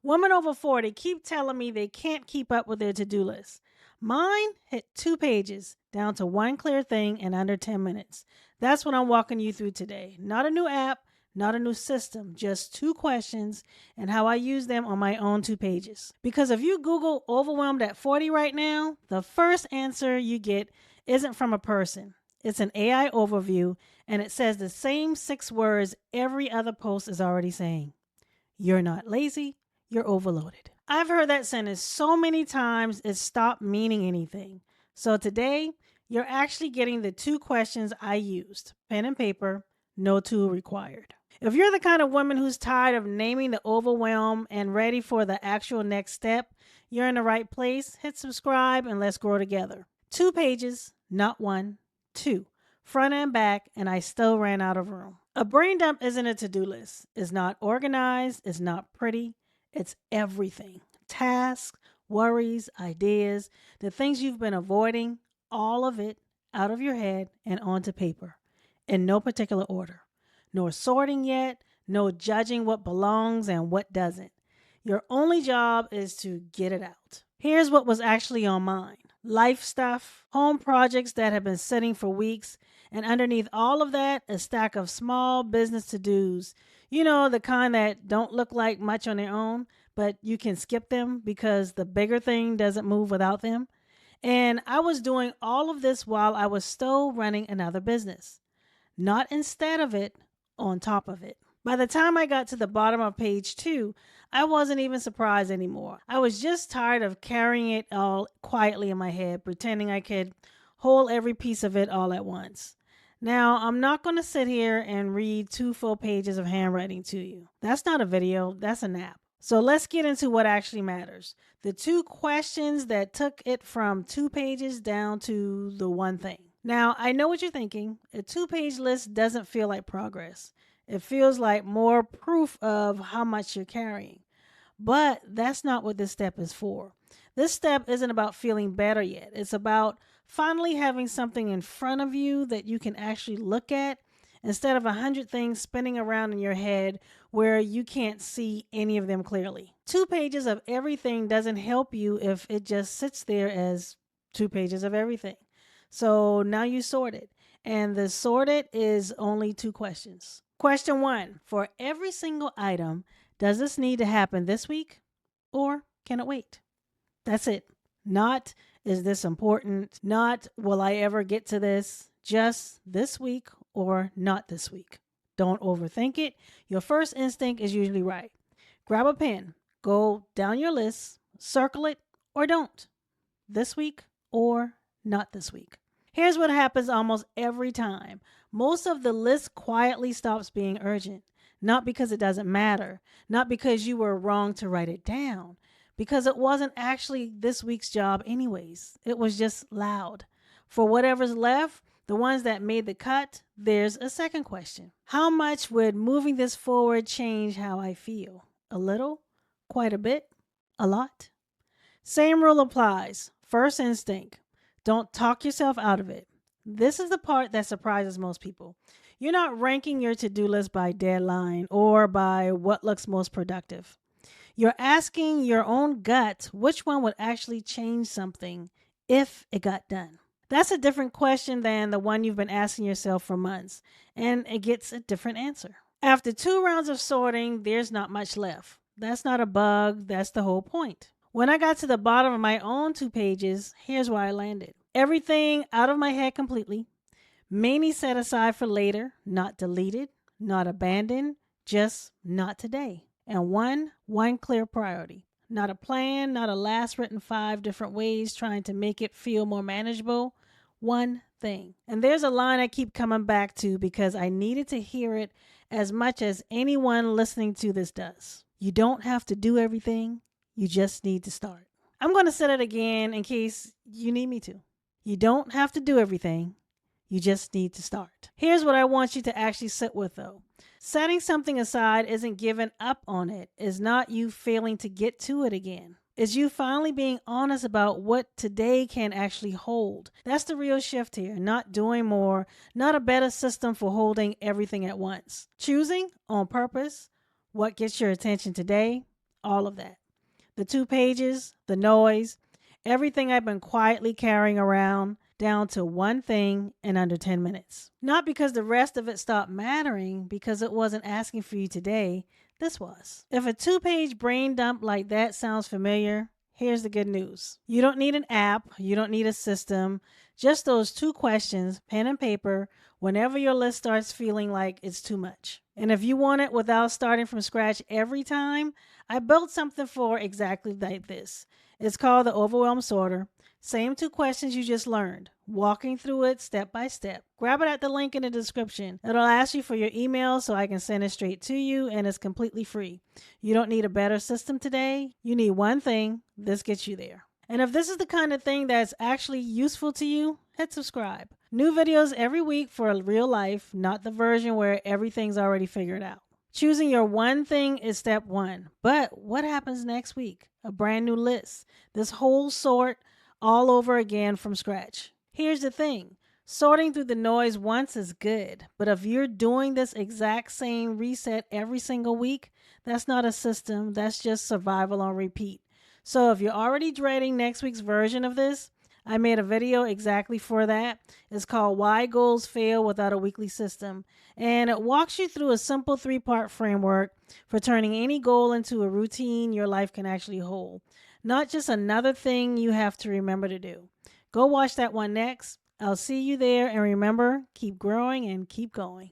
Women over 40 keep telling me they can't keep up with their to-do list. Mine hit 2 pages, down to one clear thing in under 10 minutes. That's what I'm walking you through today. Not a new app, not a new system, just 2 questions and how I use them on my own 2 pages. Because if you Google overwhelmed at 40 right now, the first answer you get isn't from a person. It's an AI overview, and it says the same 6 words every other post is already saying. You're not lazy, you're overloaded. I've heard that sentence so many times it stopped meaning anything. So today, you're actually getting the 2 questions I used. Pen and paper, no tool required. If you're the kind of woman who's tired of naming the overwhelm and ready for the actual next step, you're in the right place. Hit subscribe and let's grow together. 2 pages, not one, 2. Front and back, and I still ran out of room. A brain dump isn't a to-do list. It's not organized. It's not pretty. It's everything. Tasks, worries, ideas, the things you've been avoiding, all of it out of your head and onto paper in no particular order. No sorting yet, no judging what belongs and what doesn't. Your only job is to get it out. Here's what was actually on mine. Life stuff, home projects that have been sitting for weeks, and underneath all of that, a stack of small business to-dos. You know, the kind that don't look like much on their own, but you can skip them because the bigger thing doesn't move without them. And I was doing all of this while I was still running another business. Not instead of it, on top of it. By the time I got to the bottom of page 2, I wasn't even surprised anymore. I was just tired of carrying it all quietly in my head, pretending I could hold every piece of it all at once. Now, I'm not going to sit here and read 2 full pages of handwriting to you. That's not a video, that's a nap. So let's get into what actually matters. The 2 questions that took it from 2 pages down to the one thing. Now, I know what you're thinking. A 2-page list doesn't feel like progress. It feels like more proof of how much you're carrying. But that's not what this step is for. This step isn't about feeling better yet. It's about finally having something in front of you that you can actually look at instead of 100 things spinning around in your head where you can't see any of them clearly. 2 pages of everything doesn't help you if it just sits there as 2 pages of everything. So now you sort it. And the sorted is only 2 questions. Question 1. For every single item, does this need to happen this week or can it wait? That's it. Not, is this important? Not, will I ever get to this? Just this week or not this week. Don't overthink it. Your first instinct is usually right. Grab a pen, go down your list, circle it or don't. This week or not this week. Here's what happens almost every time. Most of the list quietly stops being urgent. Not because it doesn't matter, not because you were wrong to write it down, because it wasn't actually this week's job anyways. It was just loud. For whatever's left, the ones that made the cut, there's a second question. How much would moving this forward change how I feel? A little? Quite a bit? A lot? Same rule applies. First instinct. Don't talk yourself out of it. This is the part that surprises most people. You're not ranking your to-do list by deadline or by what looks most productive. You're asking your own gut which one would actually change something if it got done. That's a different question than the one you've been asking yourself for months, and it gets a different answer. After 2 rounds of sorting, there's not much left. That's not a bug, that's the whole point. When I got to the bottom of my own 2 pages, here's where I landed. Everything out of my head completely. Mainly set aside for later, not deleted, not abandoned, just not today. And one clear priority. Not a plan, not a last written 5 different ways trying to make it feel more manageable. One thing. And there's a line I keep coming back to because I needed to hear it as much as anyone listening to this does. You don't have to do everything. You just need to start. I'm going to say it again in case you need me to. You don't have to do everything. You just need to start. Here's what I want you to actually sit with though. Setting something aside isn't giving up on it. It's not you failing to get to it again. It's you finally being honest about what today can actually hold. That's the real shift here. Not doing more, not a better system for holding everything at once. Choosing on purpose what gets your attention today all of that. The 2 pages, the noise, everything I've been quietly carrying around, down to one thing in under 10 minutes. Not because the rest of it stopped mattering, because it wasn't asking for you today. This was. If a 2-page brain dump like that sounds familiar, here's the good news. You don't need an app, you don't need a system, just those 2 questions, pen and paper, whenever your list starts feeling like it's too much. And if you want it without starting from scratch every time, I built something for exactly like this. It's called the Overwhelm Sorter. Same 2 questions you just learned, walking through it step by step. Grab it at the link in the description. It'll ask you for your email so I can send it straight to you, and it's completely free. You don't need a better system today. You need one thing. This gets you there. And if this is the kind of thing that's actually useful to you, hit subscribe. New videos every week for real life, not the version where everything's already figured out. Choosing your one thing is step 1. But what happens next week? A brand new list. This whole sort all over again from scratch. Here's the thing. Sorting through the noise once is good, but if you're doing this exact same reset every single week, that's not a system, that's just survival on repeat. So if you're already dreading next week's version of this, I made a video exactly for that. It's called Why Goals Fail Without a Weekly System, and it walks you through a simple 3-part framework for turning any goal into a routine your life can actually hold. Not just another thing you have to remember to do. Go watch that one next. I'll see you there, and remember, keep growing and keep going.